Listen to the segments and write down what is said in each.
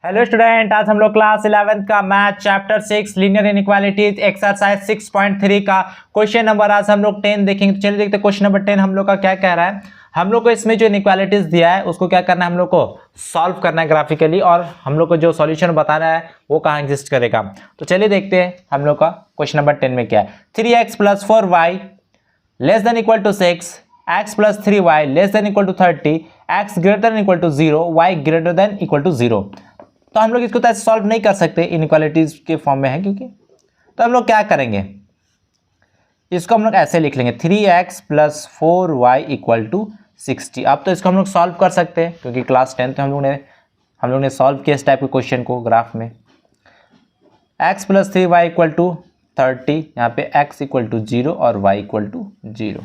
Hello student, आज हम लोग क्लास 11th का math chapter 6 linear inequalities exercise 6.3 का क्वेश्चन नंबर आज हम लोग 10 देखेंगे। तो चलिए देखते हैं क्वेश्चन नंबर 10 हम लोग का क्या कह रहा है। हम लोग को इसमें जो इनइक्वालिटीज दिया है उसको क्या करना है, हम लोग को सॉल्व करना है ग्राफिकली, और हम लोग को जो सॉल्यूशन बताना है वो कहाँ एग्जिस्ट करेगा। तो चलिए देखते हैं हम लोग का क्वेश्चन नंबर 10 में क्या है। 3x + 4y less than equal to 6, x + 3y less than equal to 30, x greater than equal to 0, y greater than equal to 0। तो हम लोग इसको तो ऐसे सॉल्व नहीं कर सकते, इनइक्वालिटीज के फॉर्म में है क्योंकि। तो हम लोग क्या करेंगे, इसको हम लोग ऐसे लिख लेंगे 3x + 4y = 60। अब तो इसको हम लोग सॉल्व कर सकते हैं क्योंकि क्लास 10 तो हम लोग ने सॉल्व किया इस टाइप के क्वेश्चन को ग्राफ में। x + 3y = 30, यहाँ पे x = 0 और y = 0।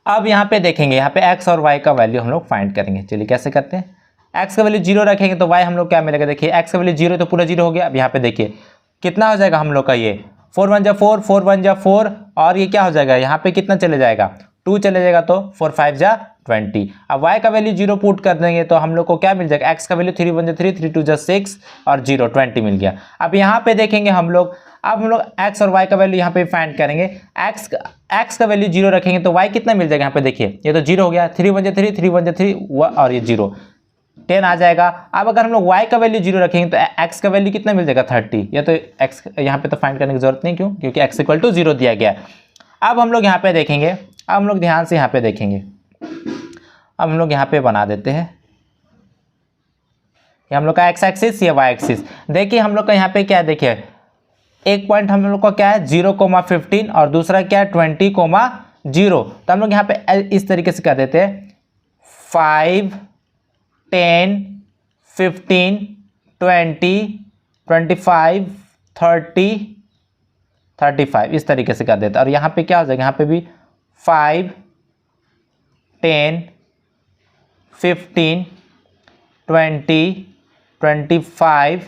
अब यहाँ पे देखेंगे, यहाँ पे x और y का वैल्यू हम लोग फाइंड करेंगे। चलिए कैसे करते हैं। x का वैल्यू 0 रखेंगे तो y हम लोग क्या मिलेगा, देखिए x का वैल्यू 0 तो पूरा 0 हो गया। अब यहाँ पे देखिए कितना हो जाएगा हम लोग का, ये 4 × 1 = 4, 4 × 1 = 4, और ये क्या हो जाएगा, यहाँ पे कितना चले जाएगा 2 चले जाएगा, तो 4 × 5 = 20। अब y का वैल्यू 0 पुट कर देंगे तो हम लोग को क्या मिल जाएगा, x का वैल्यू 3 × 1 = 3, 3 × 2 = 6 और 0 20 मिल गया। अब यहाँ पे देखेंगे हम लोग, अब हम लोग x और y का वैल्यू यहाँ पे फाइंड करेंगे। x का वैल्यू 0 रखेंगे तो y कितना मिल जाएगा, यहाँ पे देखिए ये तो 0 हो गया, 3 × 1 = 3, 3 × 1 = 3 और ये 0 10 आ जाएगा। अब अगर हम लोग y का वैल्यू 0 रखेंगे तो x का वैल्यू कितना मिल जाएगा 30। ये तो x यहाँ पे तो फाइंड करने की जरूरत नहीं, क्योंकि x = 0 दिया गया है। अब हम लोग यहाँ पे देखेंगे, अब हम लोग ध्यान से यहाँ पे देखेंगे। अब हम लोग यहाँ पे बना देते हैं, ये हम लोग का x एक्सिस, ये y एक्सिस। देखिए हम लोग का यहाँ पे क्या है, देखिए एक पॉइंट हम लोग का क्या है 0,15 और दूसरा क्या है 20,0। तो हम लोग यहाँ पे इस तरीके से कर देते हैं 5, 10, 15, 20, 25, 30, 35 इस तरीके से कर देते हैं। और यहाँ पे क्या हो जाएगा, यहाँ पे भी 5, 10, 15, 20, 25,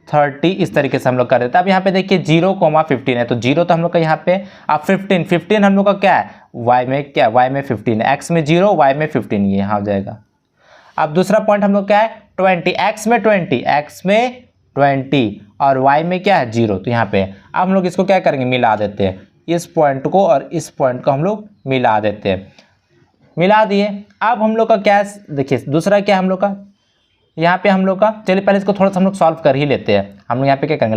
30 इस तरीके से हम लोग कर देते हैं। अब यहाँ पे देखिए 0,15 है, तो 0 तो हम लोग का यहाँ पे, अब 15 हम लोग का क्या है, y में क्या, y में 15 है, x में 0, y में 15, ये यहाँ हो जाएगा। अब दूसरा पॉइंट हम लोग क्या है 20, x में 20 और y में क्या है 0, तो यहाँ पे अब हम लोग इसको क्या करेंगे, मिला देते हैं, इस पॉइंट को और इस पॉइंट को हम लोग मिला देते हैं। मिला दिए। अब हम लोग का क्या है, देखिए दूसरा क्या हम लोग का, यहाँ पे हम लोग का, चलिए पहले इसको थोड़ा सा हम लोग सॉल्व कर ही लेते हैं। हम लोग यहाँ पे क्या करेंगे,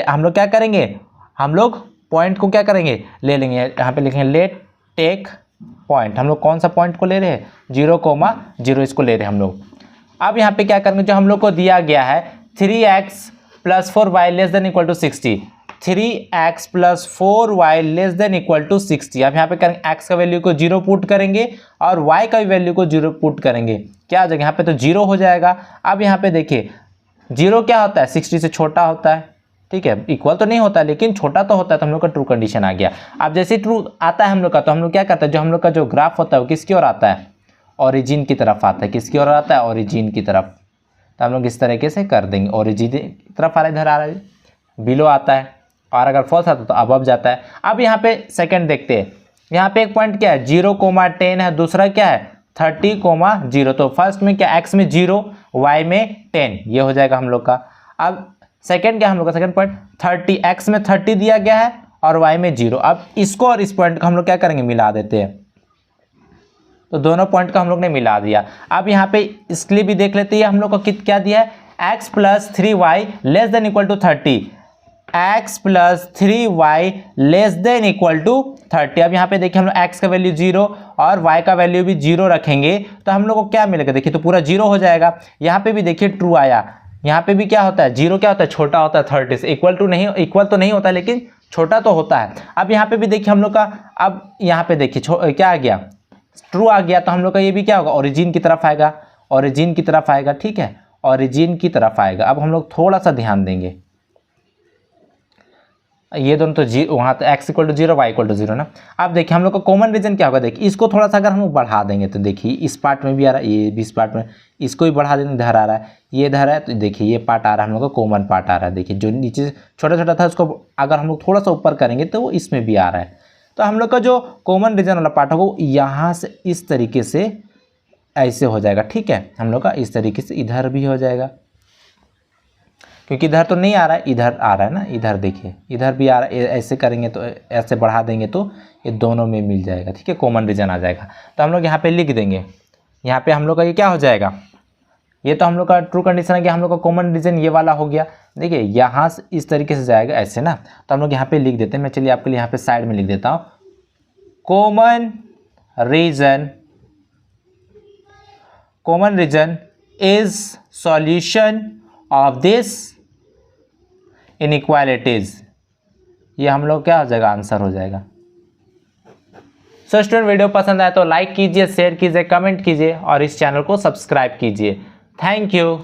हम लोग क्या करेंगे, हम लोग पॉइंट को क्या करेंगे, ले लेंगे, यहाँ पे लिखेंगे लेट टेक पॉइंट। हम लोग कौन सा पॉइंट को ले रहे हैं, 0,0 इसको ले रहे हैं हम लोग। अब यहाँ पे क्या करेंगे, जो हम लोग को दिया गया है 3x + 4y ≤ 60, 3x + 4y ≤ 60। अब यहाँ पे करेंगे x का वैल्यू को 0 पुट करेंगे और y का वैल्यू को 0 पुट करेंगे, क्या आ जाएगा, यहाँ पे तो 0 हो जाएगा। अब यहाँ पे देखिए 0 क्या होता है, 60 से छोटा होता है, ठीक है, इक्वल तो नहीं होता लेकिन छोटा तो होता है, तो हम लोग का ट्रू कंडीशन आ गया। अब जैसे ट्रू आता है हम लोग का, तो हम लोग क्या करते हैं, जो हम लोग का जो ग्राफ होता है वो किसकी ओर आता है, ओरिजिन की तरफ आता है। किसकी ओर आता है, ओरिजिन की तरफ। तो हम लोग इस तरीके से कर देंगे, ओरिजिन की तरफ आ रहा है, इधर आ रहा है, बिलो आता है, और अगर फॉल्स आता है तो अबव जाता है। अब यहाँ पे सेकंड देखते हैं, यहाँ पे एक पॉइंट क्या है 0,10 है, दूसरा क्या है 30,0। तो फर्स्ट में क्या, x में 0, y में 10, ये हो जाएगा हम लोग का। अब सेकंड क्या हम लोग का, सेकंड पॉइंट 30, x में 30 दिया गया है और y में 0। अब इसको और इस पॉइंट को हम लोग क्या करेंगे, मिला देते हैं। तो दोनों पॉइंट का हम लोग ने मिला दिया। अब यहाँ पे इसके लिए भी देख लेते हैं हम लोग को क्या दिया है, x + 3y ≤ 30, x + 3y ≤ 30। अब यहाँ पे देखिए हम लोग x का वैल्यू 0 और y का वैल्यू भी 0 रखेंगे तो हम लोग को क्या मिलेगा, देखिए तो पूरा 0 हो जाएगा। यहाँ पे भी देखिए ट्रू आया, यहाँ पे भी क्या होता है 0 क्या होता है, छोटा होता है 30 से, इक्वल तो नहीं होता लेकिन छोटा तो होता है। अब यहाँ पे भी देखिए हम लोग का, अब यहाँ पे देखिए क्या आ गया, ट्रू आ गया, तो हम लोग का ये भी क्या होगा, ओरिजिन की तरफ आएगा, ओरिजिन की तरफ आएगा, ठीक है, ओरिजिन की तरफ आएगा। अब हम लोग थोड़ा सा ध्यान देंगे, ये दोनों तो वहाँ तो x = 0, y = 0 ना। अब देखिए हम लोग का कॉमन रीजन क्या होगा, देखिए इसको थोड़ा सा अगर हम लोग बढ़ा देंगे तो देखिए इस पार्ट में भी आ रहा है, ये भी इस पार्ट में, इसको भी बढ़ा देंगे, इधर आ रहा है, ये इधर है, तो देखिए ये पार्ट आ रहा है हम लोग का, कॉमन पार्ट आ रहा है। देखिए जो नीचे छोटा छोटा था उसको अगर हम लोग थोड़ा सा ऊपर करेंगे तो वो इसमें भी आ रहा है। तो हम लोग का जो कॉमन रीजन वाला पार्ट होगा वो यहाँ से इस तरीके से ऐसे हो जाएगा, ठीक है। हम लोग का इस तरीके से इधर भी हो जाएगा, क्योंकि इधर तो नहीं आ रहा है, इधर आ रहा है ना, इधर देखिए इधर भी आ रहा है। ऐसे करेंगे तो ऐसे बढ़ा देंगे तो ये दोनों में मिल जाएगा, ठीक है, कॉमन रीजन आ जाएगा। तो हम लोग यहाँ पे लिख देंगे, यहाँ पे हम लोग का ये क्या हो जाएगा, ये तो हम लोग का ट्रू कंडीशन है कि हम लोग का कॉमन रीजन ये वाला हो गया। देखिए यहाँ से इस तरीके से जाएगा ऐसे ना, तो हम लोग यहाँ पे लिख देते हैं। मैं चलिए आपके लिए यहाँ पे साइड में लिख देता हूँ, common region is solution of this inequalities. ये हम लोग क्या हो जाएगा, आंसर हो जाएगा। सो स्टूडेंट, वीडियो पसंद आए तो लाइक कीजिए, शेयर कीजिए, कमेंट कीजिए और इस चैनल को सब्सक्राइब कीजिए। Thank you.